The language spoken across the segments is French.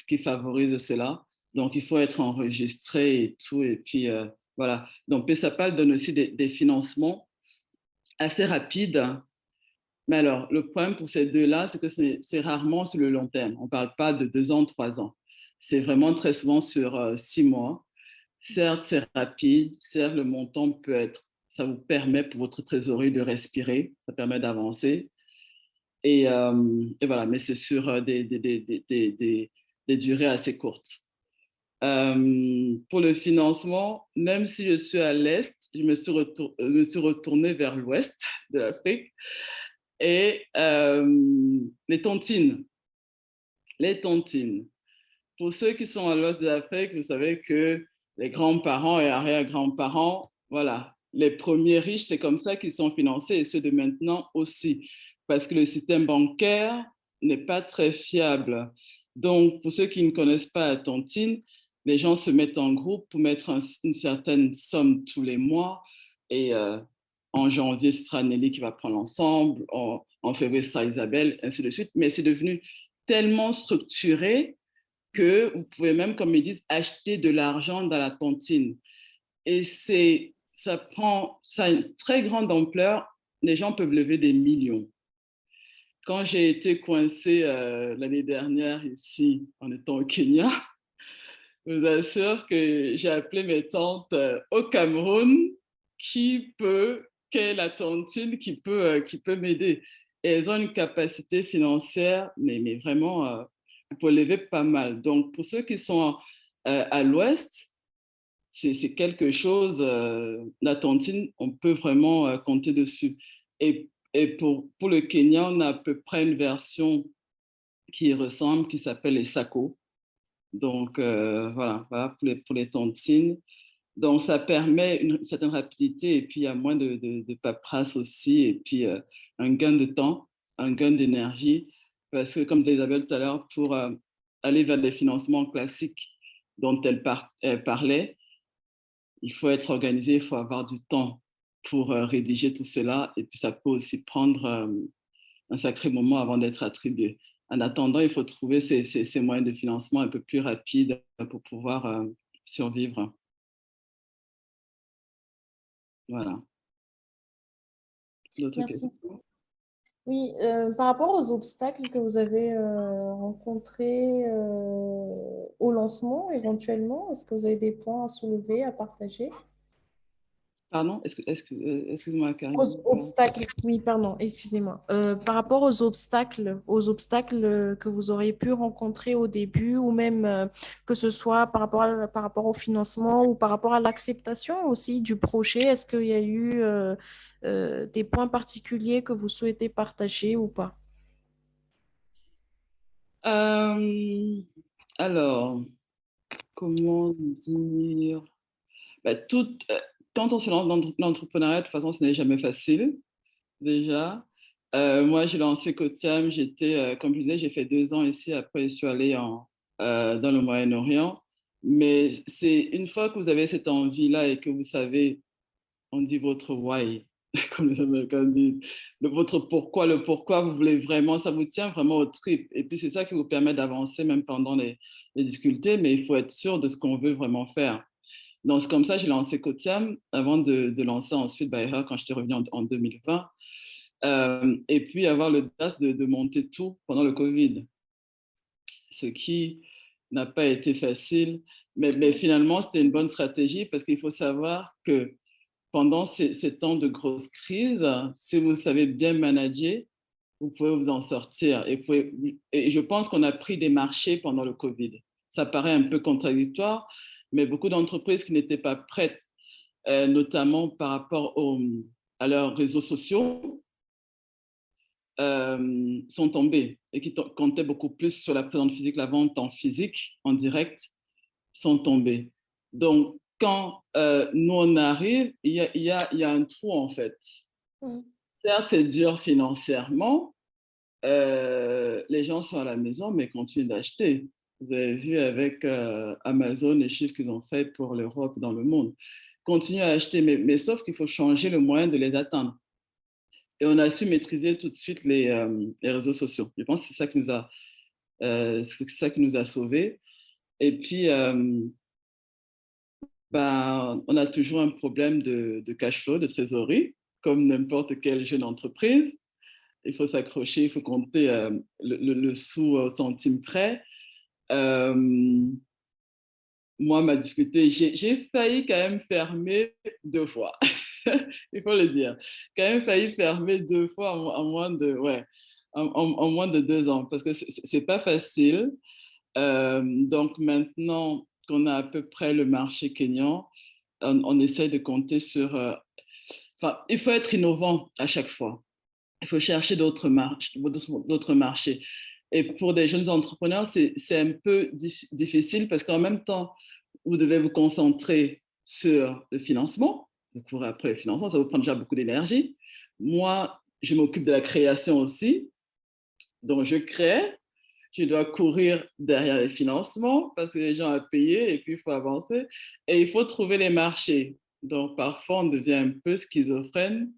qui favorise cela. Donc, il faut être enregistré et tout. Et puis, voilà. Donc, PaySapal donne aussi des financements assez rapides. Mais alors, le problème pour ces deux-là, c'est que c'est rarement sur le long terme. On ne parle pas de 2 ans, 3 ans. C'est vraiment très souvent sur 6 mois. Certes, c'est rapide. Certes, le montant peut être, ça vous permet pour votre trésorerie de respirer. Ça permet d'avancer. Et voilà, mais c'est sur des durées assez courtes. Pour le financement, même si je suis à l'Est, je me suis retournée vers l'Ouest de l'Afrique. Et les tontines. Les tontines. Pour ceux qui sont à l'Ouest de l'Afrique, vous savez que les grands-parents et arrière-grands-parents, voilà, les premiers riches, c'est comme ça qu'ils sont financés et ceux de maintenant aussi, parce que le système bancaire n'est pas très fiable. Donc, pour ceux qui ne connaissent pas la tontine, les gens se mettent en groupe pour mettre une certaine somme tous les mois et en janvier, ce sera Nelly qui va prendre l'ensemble, en février, ce sera Isabelle, ainsi de suite. Mais c'est devenu tellement structuré que vous pouvez même, comme ils disent, acheter de l'argent dans la tontine. Et ça a une très grande ampleur. Les gens peuvent lever des millions. Quand j'ai été coincée l'année dernière ici, en étant au Kenya, je vous assure que j'ai appelé mes tantes au Cameroun quelle est la tontine qui peut m'aider. Et elles ont une capacité financière, mais vraiment, pour lever pas mal. Donc, pour ceux qui sont à l'ouest, c'est quelque chose, la tontine, on peut vraiment compter dessus. Et pour le Kenya, on a à peu près une version qui y ressemble, qui s'appelle les SACO. Donc, voilà pour les tontines. Donc, ça permet une certaine rapidité et puis il y a moins de paperasse aussi et puis un gain de temps, un gain d'énergie. Parce que, comme disait Isabelle tout à l'heure, pour aller vers des financements classiques dont elle parlait, il faut être organisé, il faut avoir du temps pour rédiger tout cela et puis ça peut aussi prendre un sacré moment avant d'être attribué. En attendant, il faut trouver ces moyens de financement un peu plus rapides pour pouvoir survivre. Voilà. D'autres Merci. questions? Oui, par rapport aux obstacles que vous avez rencontrés au lancement, éventuellement, est-ce que vous avez des points à soulever, à partager? Pardon, excuse-moi, Aux Karine. obstacles, oui, pardon, excusez-moi. Par rapport aux obstacles que vous auriez pu rencontrer au début, ou même que ce soit par rapport au financement ou par rapport à l'acceptation aussi du projet, est-ce qu'il y a eu des points particuliers que vous souhaitez partager ou pas? Euh, alors, comment dire? Bah, quand on se lance dans l'entrepreneuriat, de toute façon, ce n'est jamais facile, déjà. Moi, j'ai lancé Cotiam, comme je disais, j'ai fait 2 ans ici, après je suis allée dans le Moyen-Orient. Mais c'est une fois que vous avez cette envie-là et que vous savez, on dit votre why, comme les Américains disent, votre pourquoi, le pourquoi vous voulez vraiment, ça vous tient vraiment au trip. Et puis c'est ça qui vous permet d'avancer même pendant les difficultés, mais il faut être sûr de ce qu'on veut vraiment faire. Donc c'est comme ça, j'ai lancé Cotiam avant de lancer ensuite Bayer quand j'étais revenue en 2020. Et puis avoir l'audace de monter tout pendant le Covid, ce qui n'a pas été facile. Mais finalement, c'était une bonne stratégie parce qu'il faut savoir que pendant ces temps de grosse crise, si vous savez bien manager, vous pouvez vous en sortir. Et je pense qu'on a pris des marchés pendant le Covid. Ça paraît un peu contradictoire, mais beaucoup d'entreprises qui n'étaient pas prêtes, notamment par rapport à leurs réseaux sociaux, sont tombées et qui comptaient beaucoup plus sur la présence physique, la vente en physique, en direct, sont tombées. Donc, quand nous, on arrive, il y a un trou, en fait. Mhm. Certes, c'est dur financièrement. Les gens sont à la maison, mais continuent d'acheter. Vous avez vu avec Amazon les chiffres qu'ils ont fait pour l'Europe dans le monde. Continuent à acheter, mais sauf qu'il faut changer le moyen de les atteindre. Et on a su maîtriser tout de suite les réseaux sociaux. Je pense que c'est ça qui nous a C'est ça qui nous a sauvés. Et puis, on a toujours un problème de cash flow, de trésorerie, comme n'importe quelle jeune entreprise. Il faut s'accrocher, il faut compter le sou au centime près. Moi, ma difficulté, j'ai failli quand même fermer 2 fois. Il faut le dire. Quand même failli fermer 2 fois en moins de, ouais, en moins de 2 ans, parce que c'est pas facile. Donc maintenant qu'on a à peu près le marché kényan, on essaie de compter sur... Enfin, il faut être innovant à chaque fois. Il faut chercher d'autres marchés. Et pour des jeunes entrepreneurs, c'est un peu difficile parce qu'en même temps, vous devez vous concentrer sur le financement. Vous courez après le financement, ça vous prend déjà beaucoup d'énergie. Moi, je m'occupe de la création aussi. Donc, je crée, je dois courir derrière les financements parce que les gens à payer et puis il faut avancer. Et il faut trouver les marchés. Donc, parfois, on devient un peu schizophrène.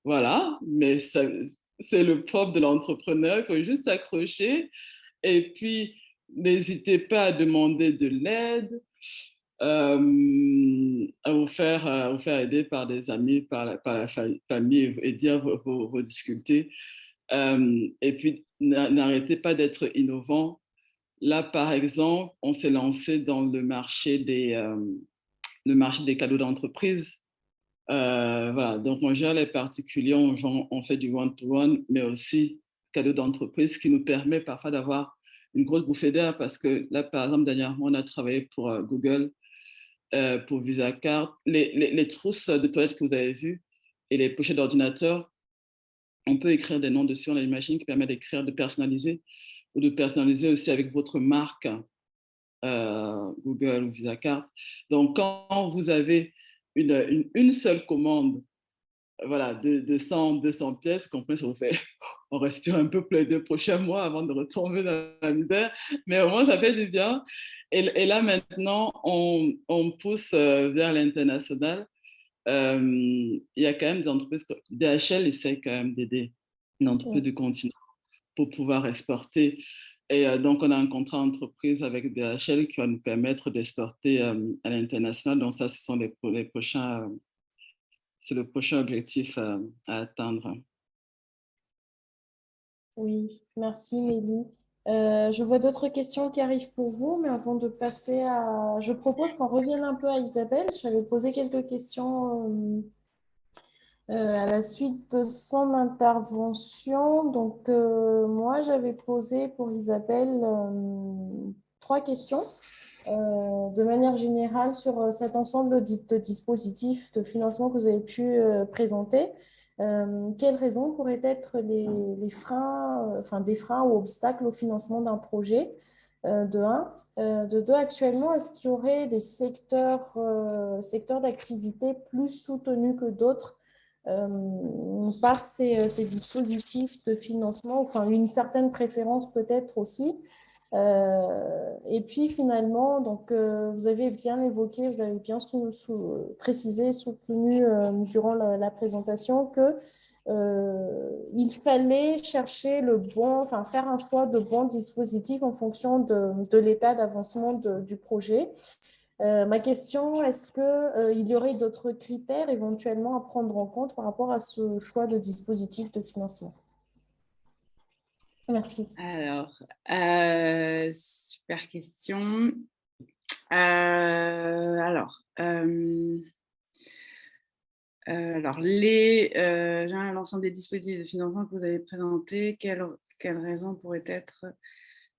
Voilà, mais c'est le propre de l'entrepreneur. Il faut juste s'accrocher. Et puis, n'hésitez pas à demander de l'aide, à vous faire aider par des amis, par la famille et dire vos difficultés. Et puis, n'arrêtez pas d'être innovant. Là, par exemple, on s'est lancé dans le marché des cadeaux d'entreprise. Voilà, donc on gère les particuliers, on fait du one-to-one, mais aussi cadeaux d'entreprise, qui nous permet parfois d'avoir une grosse bouffée d'air parce que là, par exemple, dernièrement, on a travaillé pour Google, pour Visa Card. Les trousses de toilettes que vous avez vues et les pochettes d'ordinateur, on peut écrire des noms dessus, on a une machine qui permet d'écrire, de personnaliser ou de personnaliser aussi avec votre marque Google ou Visa Card. Donc, quand vous avez une seule commande, voilà, de 100, 200 pièces, vous comprenez, ça vous fait, on respire un peu pour les 2 prochains mois avant de retomber dans la misère, mais au moins ça fait du bien. Et là maintenant, on pousse vers l'international. Il y a quand même des entreprises, DHL essaie quand même d'aider une entreprise du continent pour pouvoir exporter. Et donc, on a un contrat d'entreprise avec DHL qui va nous permettre d'exporter à l'international. Donc, ça, ce sont les prochains, c'est le prochain objectif à atteindre. Oui, merci Mélie. Je vois d'autres questions qui arrivent pour vous, mais avant de passer à... Je propose qu'on revienne un peu à Isabelle. J'avais posé quelques questions à la suite de son intervention. Donc, moi, j'avais posé pour Isabelle 3 questions de manière générale sur cet ensemble de dispositifs de financement que vous avez pu présenter. Quelles raisons pourraient être les freins, enfin des freins ou obstacles au financement d'un projet, de un. De deux, actuellement, est-ce qu'il y aurait des secteurs d'activité plus soutenus que d'autres par ces dispositifs de financement, enfin une certaine préférence peut-être aussi. Et puis finalement, donc, vous avez bien évoqué, vous avez bien précisé, soutenu durant la présentation que il fallait chercher enfin faire un choix de bons dispositifs en fonction de l'état d'avancement du projet. Ma question, est-ce qu'il y aurait d'autres critères éventuellement à prendre en compte par rapport à ce choix de dispositif de financement? Merci. Alors, super question. Alors, l'ensemble des dispositifs de financement que vous avez présentés, quelles raisons pourraient être...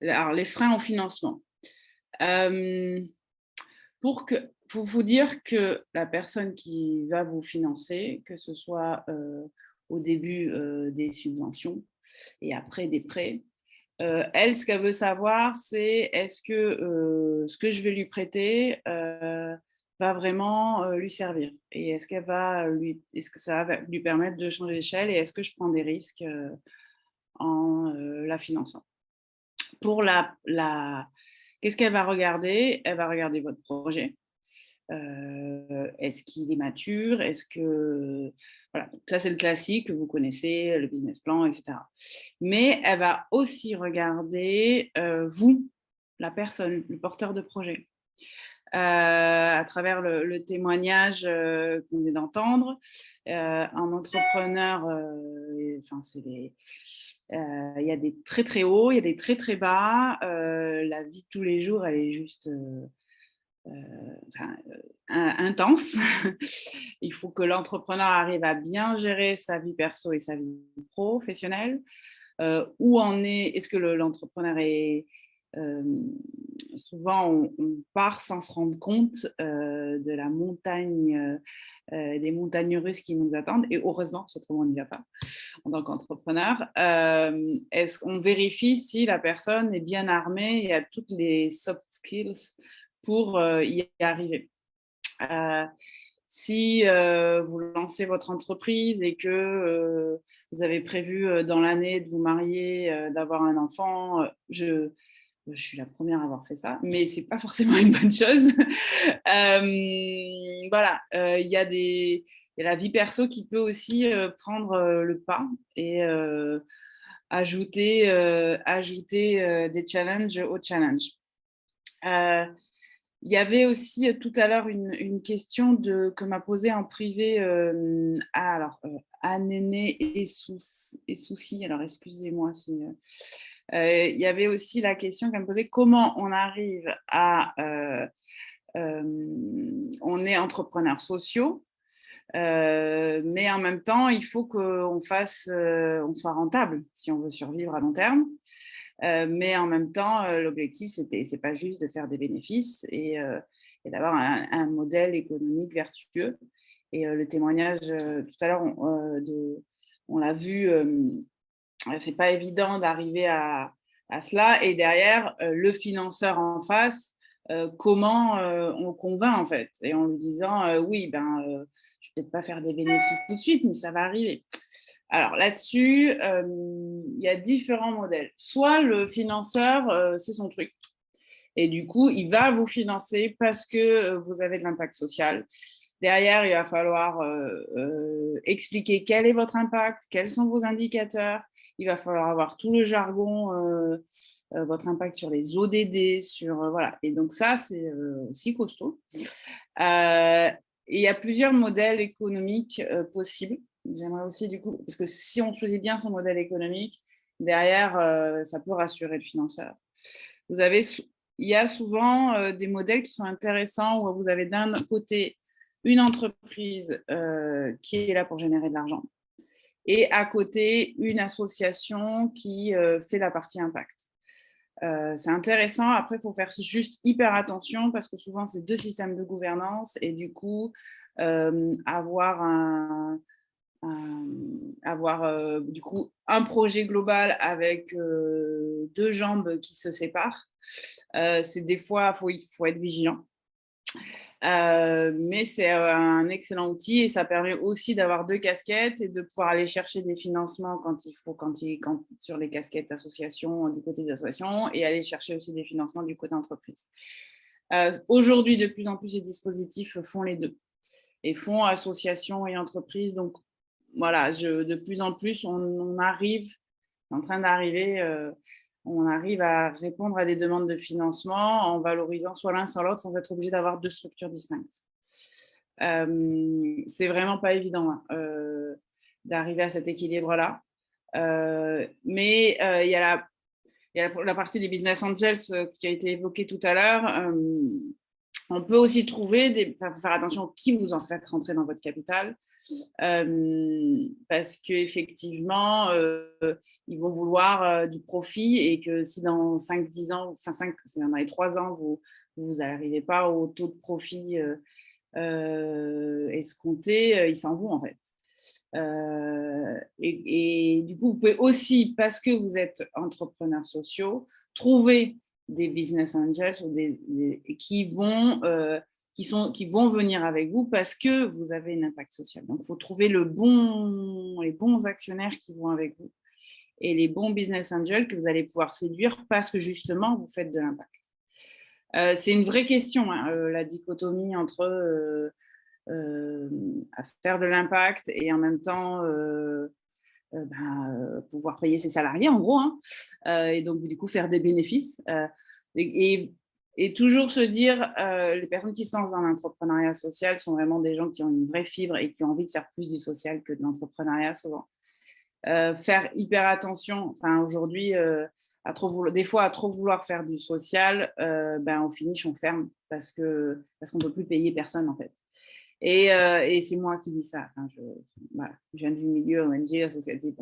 Alors, les freins au financement. Pour vous dire que la personne qui va vous financer, que ce soit au début des subventions et après des prêts, elle, ce qu'elle veut savoir, c'est est-ce que ce que je vais lui prêter va vraiment lui servir et est-ce que ça va lui permettre de changer d'échelle et est-ce que je prends des risques en la finançant. Pour qu'est-ce qu'elle va regarder? Elle va regarder votre projet. Est-ce qu'il est mature? Est-ce que... Voilà, ça c'est le classique que vous connaissez, le business plan, etc. Mais elle va aussi regarder vous, la personne, le porteur de projet. À travers le témoignage qu'on vient d'entendre, un entrepreneur, il y a des très très hauts, il y a des très très bas. La vie de tous les jours, elle est juste intense. Il faut que l'entrepreneur arrive à bien gérer sa vie perso et sa vie professionnelle. Où en est-ce que l'entrepreneur est... souvent, on part sans se rendre compte de la montagne, des montagnes russes qui nous attendent. Et heureusement, parce qu'autrement, on n'y va pas en tant qu'entrepreneur. Est-ce qu'on vérifie si la personne est bien armée et a toutes les soft skills pour y arriver? Si vous lancez votre entreprise et que vous avez prévu dans l'année de vous marier, d'avoir un enfant, je suis la première à avoir fait ça, mais ce n'est pas forcément une bonne chose. Voilà, il y a la vie perso qui peut aussi prendre le pas et ajouter des challenges aux challenges. Il y avait aussi tout à l'heure une question que m'a posée en privé Néné et Souci. Alors, excusez-moi si... il y avait aussi la question qu'elle me posait, comment on arrive à... on est entrepreneurs sociaux, mais en même temps, il faut qu'on soit rentable si on veut survivre à long terme. Mais en même temps, l'objectif, c'est pas juste de faire des bénéfices et d'avoir un modèle économique vertueux. Et le témoignage, tout à l'heure, on l'a vu, c'est pas évident d'arriver à cela. Et derrière, le financeur en face, comment on convainc en fait, et en lui disant oui, je vais peut-être pas faire des bénéfices tout de suite, mais ça va arriver. Alors là-dessus, il y a différents modèles. Soit le financeur, c'est son truc. Et du coup, il va vous financer parce que vous avez de l'impact social. Derrière, il va falloir expliquer quel est votre impact, quels sont vos indicateurs. Il va falloir avoir tout le jargon, votre impact sur les ODD, voilà. Et donc ça, c'est aussi costaud. Et il y a plusieurs modèles économiques possibles. J'aimerais aussi, du coup, parce que si on choisit bien son modèle économique, derrière, ça peut rassurer le financeur. Il y a souvent des modèles qui sont intéressants où vous avez d'un côté une entreprise qui est là pour générer de l'argent et à côté une association qui fait la partie impact. C'est intéressant. Après, il faut faire juste hyper attention parce que souvent, c'est deux systèmes de gouvernance et du coup, avoir du coup un projet global avec deux jambes qui se séparent, c'est des fois, il faut être vigilant. Mais c'est un excellent outil et ça permet aussi d'avoir deux casquettes et de pouvoir aller chercher des financements quand il faut, sur les casquettes associations, du côté des associations, et aller chercher aussi des financements du côté entreprise. Aujourd'hui, de plus en plus, les dispositifs font les deux et font association et entreprise. Donc, voilà, de plus en plus, on arrive à répondre à des demandes de financement en valorisant soit l'un, soit l'autre sans être obligé d'avoir deux structures distinctes. C'est vraiment pas évident d'arriver à cet équilibre-là. Mais il y a la partie des business angels qui a été évoquée tout à l'heure. On peut aussi trouver, faut faire attention qui vous en faites rentrer dans votre capital. Parce qu'effectivement, ils vont vouloir du profit et que si dans 5-10 ans, si dans les 3 ans, vous n'arrivez pas au taux de profit escompté, ils s'en vont en fait. Et du coup, vous pouvez aussi, parce que vous êtes entrepreneurs sociaux, trouver des business angels qui vont venir avec vous parce que vous avez un impact social. Donc, il faut trouver les bons actionnaires qui vont avec vous et les bons business angels que vous allez pouvoir séduire parce que justement, vous faites de l'impact. C'est une vraie question, hein, la dichotomie entre faire de l'impact et en même temps pouvoir payer ses salariés, en gros, hein, et donc du coup faire des bénéfices. Et toujours se dire, les personnes qui se lancent dans l'entrepreneuriat social sont vraiment des gens qui ont une vraie fibre et qui ont envie de faire plus du social que de l'entrepreneuriat souvent. Faire hyper attention, enfin aujourd'hui, des fois à trop vouloir faire du social, au finish on ferme parce qu'on ne peut plus payer personne en fait. Et c'est moi qui dis ça. Enfin, je viens du milieu ONG, associatif.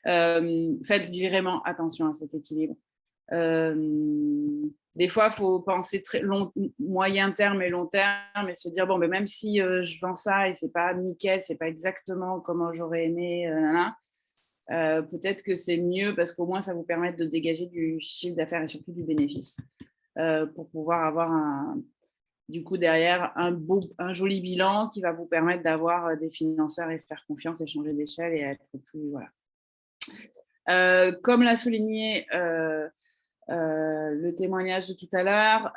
Faites vraiment attention à cet équilibre. Des fois, il faut penser moyen terme et long terme et se dire, bon, mais même si je vends ça et c'est pas nickel, c'est pas exactement comment j'aurais aimé, peut-être que c'est mieux parce qu'au moins, ça vous permet de dégager du chiffre d'affaires et surtout du bénéfice pour pouvoir avoir du coup, derrière, un joli bilan qui va vous permettre d'avoir des financeurs et faire confiance et changer d'échelle et être plus… Voilà. Comme l'a souligné le témoignage de tout à l'heure,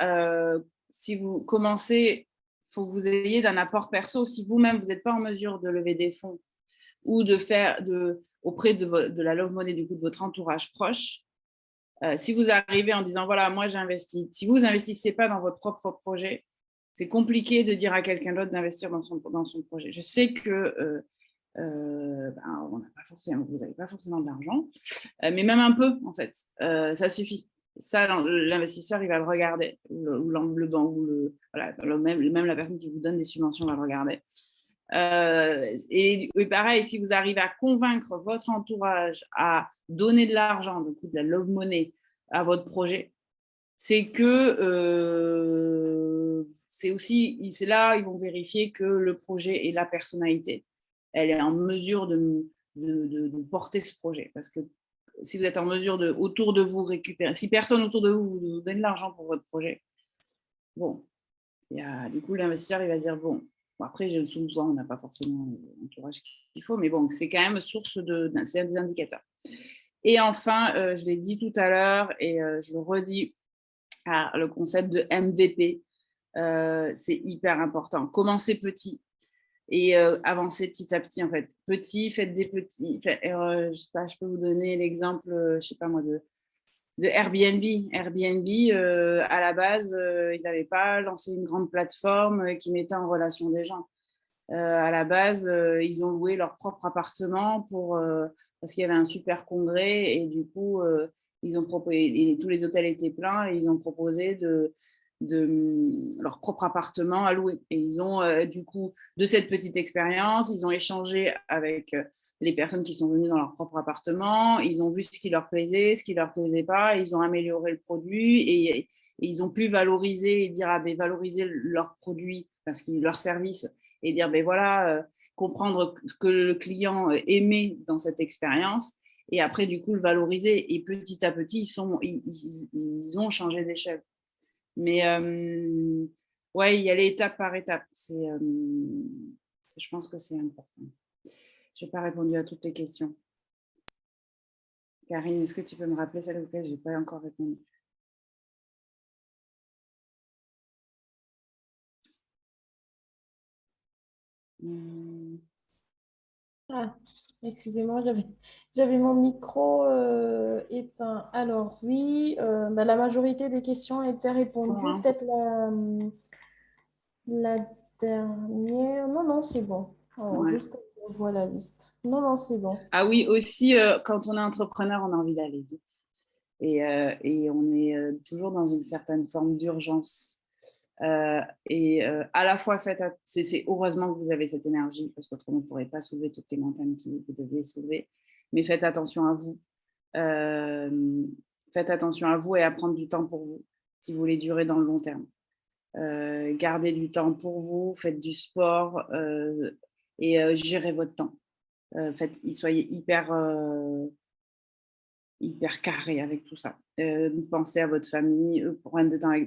si vous commencez, il faut que vous ayez d'un apport perso. Si vous-même, vous n'êtes pas en mesure de lever des fonds ou de faire auprès de la Love Money, du coup, de votre entourage proche, si vous arrivez en disant, voilà, moi j'investis, si vous n'investissez pas dans votre propre projet, c'est compliqué de dire à quelqu'un d'autre d'investir dans son projet. Je sais que on n'a pas forcément, vous n'avez pas forcément de l'argent, mais même un peu, en fait, ça suffit. Ça, l'investisseur, il va le regarder, même la personne qui vous donne des subventions va le regarder. Et pareil, si vous arrivez à convaincre votre entourage à donner de l'argent, du coup de la love money, à votre projet, c'est que c'est là ils vont vérifier que le projet et la personnalité, elle est en mesure de porter ce projet. Parce que si vous êtes en mesure autour de vous récupérer, si personne autour de vous vous donne de l'argent pour votre projet, bon, du coup l'investisseur il va dire bon, après souvent on n'a pas forcément l'entourage qu'il faut, mais bon, c'est quand même source c'est des indicateurs. Et enfin, je l'ai dit tout à l'heure et je le redis, le concept de MVP, c'est hyper important. Commencez petit et avancez petit à petit en fait. Petit, faites des petits. Je sais pas, je peux vous donner l'exemple, je sais pas moi, de Airbnb. Airbnb, à la base, ils n'avaient pas lancé une grande plateforme qui mettait en relation des gens. À la base, ils ont loué leur propre appartement parce qu'il y avait un super congrès et du coup, ils ont proposé, tous les hôtels étaient pleins et ils ont proposé leur propre appartement à louer. Et ils ont, du coup, de cette petite expérience, ils ont échangé avec les personnes qui sont venues dans leur propre appartement, ils ont vu ce qui leur plaisait, ce qui leur plaisait pas, ils ont amélioré le produit et ils ont pu valoriser et dire, valoriser leur produit, parce qu'ils leur service, et dire, voilà, comprendre ce que le client aimait dans cette expérience, et après, du coup, le valoriser. Et petit à petit, ils ont changé d'échelle. Mais ouais, y aller étape par étape. Je pense que c'est important. Je n'ai pas répondu à toutes les questions. Karine, est-ce que tu peux me rappeler celle auquel je n'ai pas encore répondu? Ah, excusez-moi, j'avais mon micro éteint. Alors oui, la majorité des questions étaient répondues. Hein. Peut-être la dernière. Non, non, c'est bon. Alors, Ouais. juste que je vois la liste. Non, non, c'est bon. Ah oui, aussi, quand on est entrepreneur, on a envie d'aller vite. Et on est toujours dans une certaine forme d'urgence. À la fois, c'est heureusement que vous avez cette énergie, parce qu'autrement, vous ne pourrez pas soulever toutes les montagnes que vous deviez soulever. Mais faites attention à vous. Faites attention à vous et à prendre du temps pour vous, si vous voulez durer dans le long terme. Gardez du temps pour vous, faites du sport et gérez votre temps. Soyez hyper carré avec tout ça. Pensez à votre famille,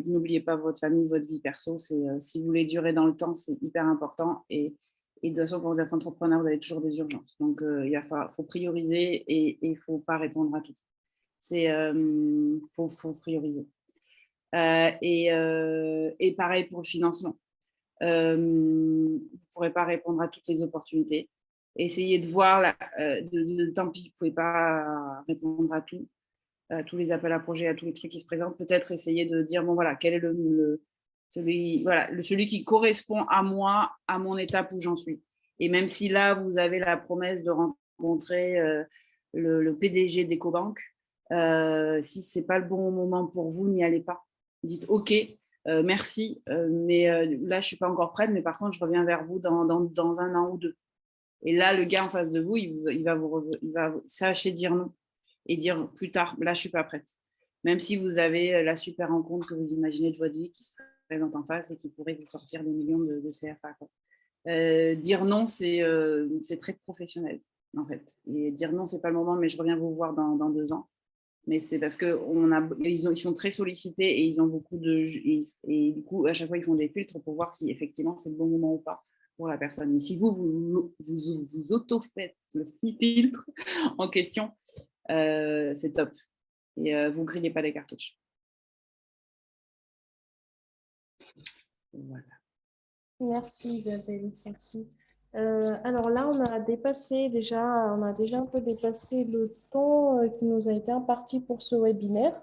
n'oubliez pas votre famille, votre vie perso. Si vous voulez durer dans le temps, c'est hyper important. Et de toute façon, quand vous êtes entrepreneur, vous avez toujours des urgences. Donc, il faut prioriser et il ne faut pas répondre à tout. Faut prioriser. Et pareil pour le financement. Vous ne pourrez pas répondre à toutes les opportunités. Essayez de voir, tant pis, vous ne pouvez pas répondre à tout, à tous les appels à projets, à tous les trucs qui se présentent. Peut-être essayer de dire, bon voilà, quel est celui qui correspond à moi, à mon étape où j'en suis. Et même si là, vous avez la promesse de rencontrer le PDG d'EcoBank, si ce n'est pas le bon moment pour vous, n'y allez pas. Dites OK, merci, mais là, je ne suis pas encore prête, mais par contre, je reviens vers vous dans 1 an ou 2. Et là, le gars en face de vous, il va sachez dire non et dire plus tard, là, je ne suis pas prête. Même si vous avez la super rencontre que vous imaginez de votre vie qui se présente en face et qui pourrait vous sortir des millions de CFA. Dire non, c'est très professionnel, en fait. Et dire non, ce n'est pas le moment, mais je reviens vous voir dans 2 ans. Mais c'est parce qu'ils sont très sollicités et ils ont beaucoup de... Et du coup, à chaque fois, ils font des filtres pour voir si effectivement c'est le bon moment ou pas pour la personne. Mais si vous auto-faites le filtre en question, c'est top. Et vous ne grillez pas les cartouches. Voilà. Merci Isabelle, merci. Alors là, on a déjà un peu dépassé le temps qui nous a été imparti pour ce webinaire.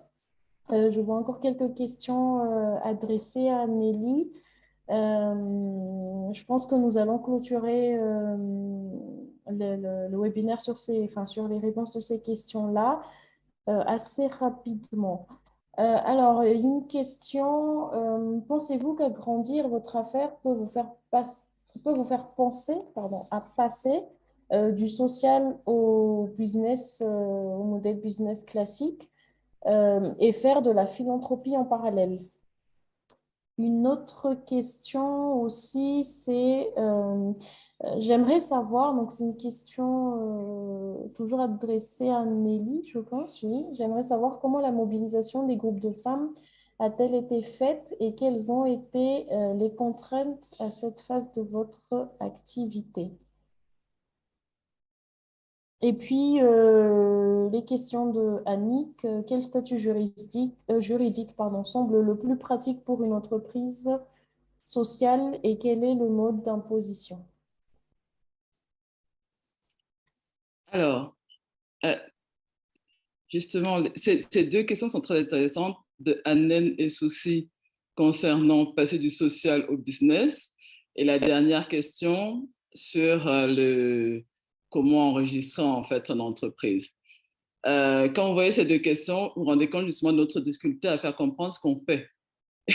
Je vois encore quelques questions adressées à Nelly. Je pense que nous allons clôturer le webinaire sur les réponses de ces questions-là assez rapidement. Alors, une question. Pensez-vous qu'agrandir votre affaire peut vous faire penser à passer du social au business, au modèle business classique et faire de la philanthropie en parallèle? Une autre question aussi, c'est, j'aimerais savoir, donc c'est une question toujours adressée à Nelly, je pense, oui. J'aimerais savoir comment la mobilisation des groupes de femmes a-t-elle été faite et quelles ont été les contraintes à cette phase de votre activité. Et puis, les questions de Annick, quel statut juridique semble le plus pratique pour une entreprise sociale et quel est le mode d'imposition? Alors, justement, ces 2 questions sont très intéressantes de Annen et Souci concernant passer du social au business. Et la dernière question sur comment enregistrer en fait son entreprise. Quand vous voyez ces 2 questions, vous vous rendez compte justement de notre difficulté à faire comprendre ce qu'on fait.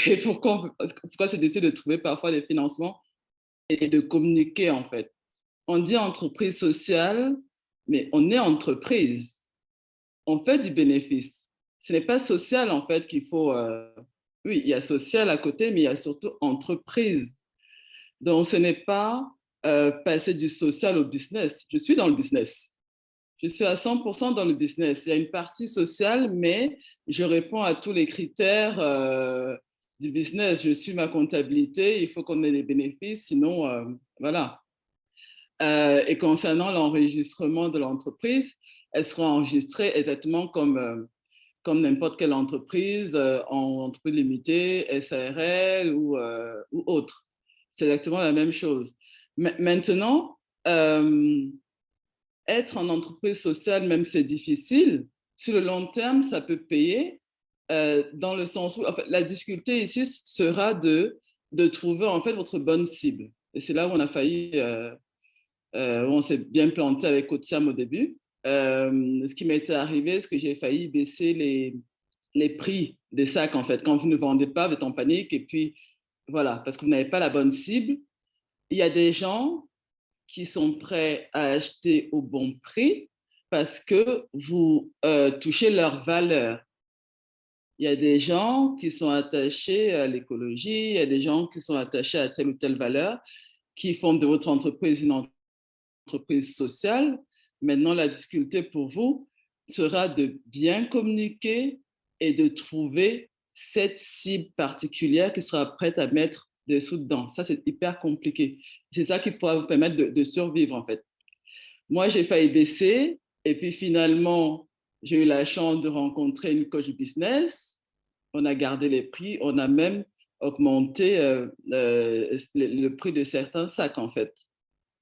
Et pourquoi c'est difficile de trouver parfois des financements et de communiquer en fait. On dit entreprise sociale, mais on est entreprise. On fait du bénéfice. Ce n'est pas social en fait qu'il faut... oui, il y a social à côté, mais il y a surtout entreprise. Donc, ce n'est pas passer du social au business. Je suis dans le business. Je suis à 100% dans le business. Il y a une partie sociale, mais je réponds à tous les critères du business. Je suis ma comptabilité, il faut qu'on ait des bénéfices, sinon, voilà. Et concernant l'enregistrement de l'entreprise, elle sera enregistrée exactement comme n'importe quelle entreprise, en entreprise limitée, SARL ou autre. C'est exactement la même chose. Maintenant, être en entreprise sociale, même si c'est difficile, sur le long terme, ça peut payer dans le sens où en fait, la difficulté ici sera de trouver en fait votre bonne cible. Et c'est là où on a failli, où on s'est bien planté avec Cotiam au début. Ce qui m'était arrivé, c'est que j'ai failli baisser les prix des sacs en fait. Quand vous ne vendez pas, vous êtes en panique et puis voilà, parce que vous n'avez pas la bonne cible. Il y a des gens qui sont prêts à acheter au bon prix parce que vous touchez leur valeur. Il y a des gens qui sont attachés à l'écologie, il y a des gens qui sont attachés à telle ou telle valeur, qui font de votre entreprise une entreprise sociale. Maintenant, la difficulté pour vous sera de bien communiquer et de trouver cette cible particulière qui sera prête à mettre des sous dedans. Ça, c'est hyper compliqué. C'est ça qui pourra vous permettre de survivre, en fait. Moi, j'ai failli baisser et puis finalement, j'ai eu la chance de rencontrer une coach business on a gardé les prix, on a même augmenté le prix de certains sacs, en fait.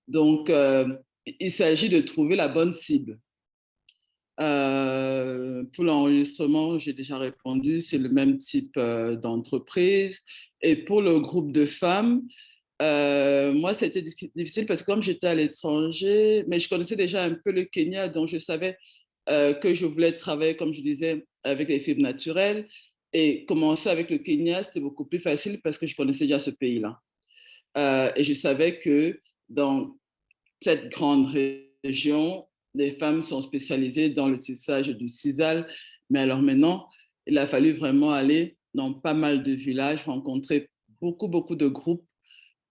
Donc, il s'agit de trouver la bonne cible. Pour l'enregistrement, j'ai déjà répondu, c'est le même type d'entreprise. Et pour le groupe de femmes, moi, c'était difficile parce que comme j'étais à l'étranger, mais je connaissais déjà un peu le Kenya, donc je savais que je voulais travailler, comme je disais, avec les fibres naturelles. Et commencer avec le Kenya, c'était beaucoup plus facile parce que je connaissais déjà ce pays-là. Et je savais que dans cette grande région, les femmes sont spécialisées dans le tissage du sisal. Mais alors maintenant, il a fallu vraiment aller dans pas mal de villages, rencontrer beaucoup de groupes,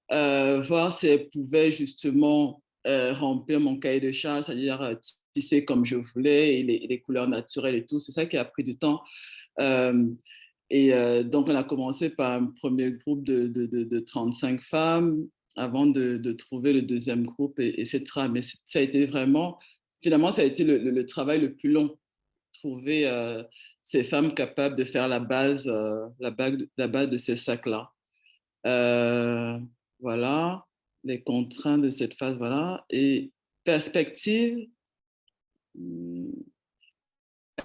voir si elles pouvaient justement remplir mon cahier de charge, c'est-à-dire tisser comme je voulais et les couleurs naturelles et tout. C'est ça qui a pris du temps. Euh, donc, on a commencé par un premier groupe de 35 femmes avant de trouver le deuxième groupe, etc. Mais ça a été vraiment, finalement, ça a été le travail le plus long, trouver ces femmes capables de faire la base de ces sacs-là. Euh, voilà, les contraintes de cette phase, voilà. Et perspective,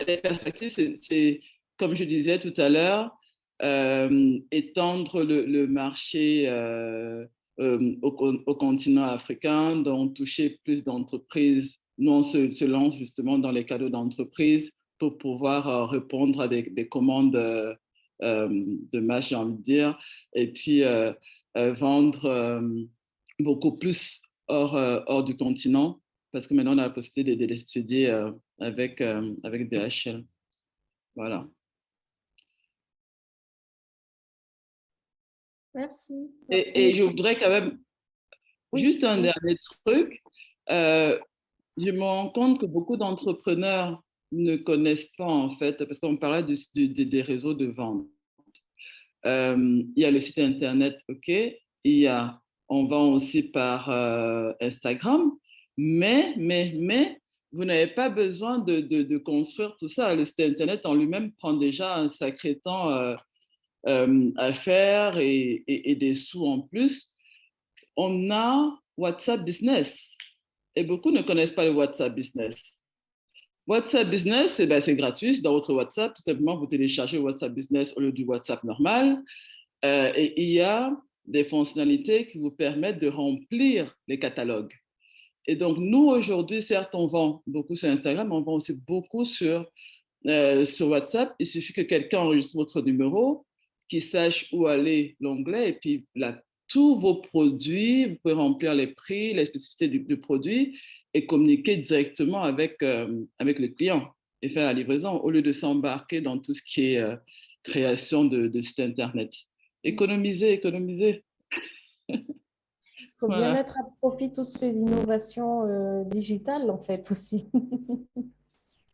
les perspectives, c'est, comme je disais tout à l'heure, étendre le marché au continent africain, donc toucher plus d'entreprises. Nous, on se lance justement dans les cadeaux d'entreprise pour pouvoir répondre à des commandes de masse, j'ai envie de dire, et puis vendre beaucoup plus hors du continent, parce que maintenant, on a la possibilité de l'étudier avec DHL. Voilà. Merci. Et je voudrais quand même, juste un dernier truc, je me rends compte que beaucoup d'entrepreneurs ne connaissent pas en fait, parce qu'on parlait des réseaux de vente. Il y a le site Internet, OK, on vend aussi par Instagram, mais vous n'avez pas besoin de construire tout ça. Le site Internet en lui-même prend déjà un sacré temps à faire et des sous en plus. On a WhatsApp Business et beaucoup ne connaissent pas le WhatsApp Business. WhatsApp Business, eh ben, c'est gratuit. Dans votre WhatsApp, tout simplement, vous téléchargez WhatsApp Business au lieu du WhatsApp normal. Et il y a des fonctionnalités qui vous permettent de remplir les catalogues. Et donc, nous, aujourd'hui, certes, on vend beaucoup sur Instagram, mais on vend aussi beaucoup sur WhatsApp. Il suffit que quelqu'un enregistre votre numéro, qu'il sache où aller l'onglet, et puis là, tous vos produits, vous pouvez remplir les prix, les spécificités du produit et communiquer directement avec le client et faire la livraison au lieu de s'embarquer dans tout ce qui est création de sites Internet. Économiser. Il faut bien Voilà. mettre à profit toutes ces innovations digitales, en fait, aussi.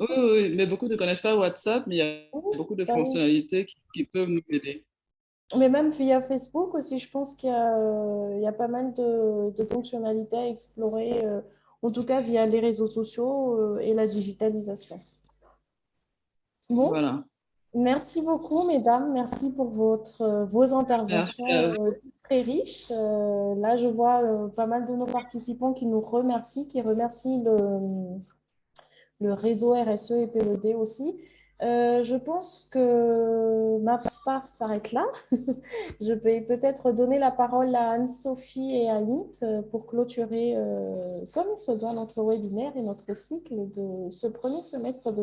Oui, mais beaucoup ne connaissent pas WhatsApp, mais il y a Oui, beaucoup de bah oui. fonctionnalités qui peuvent nous aider. Mais même via Facebook aussi, je pense qu'il y a pas mal de fonctionnalités à explorer, en tout cas via les réseaux sociaux et la digitalisation. Bon, Voilà. merci beaucoup, mesdames. Merci pour vos Merci interventions à vous. très riches. Là, je vois pas mal de nos participants qui nous remercient, qui remercient le réseau RSE et PED aussi. Je pense que ma part s'arrête là. Je vais peut-être donner la parole à Anne-Sophie et à Int pour clôturer comme il se doit notre webinaire et notre cycle de ce premier semestre de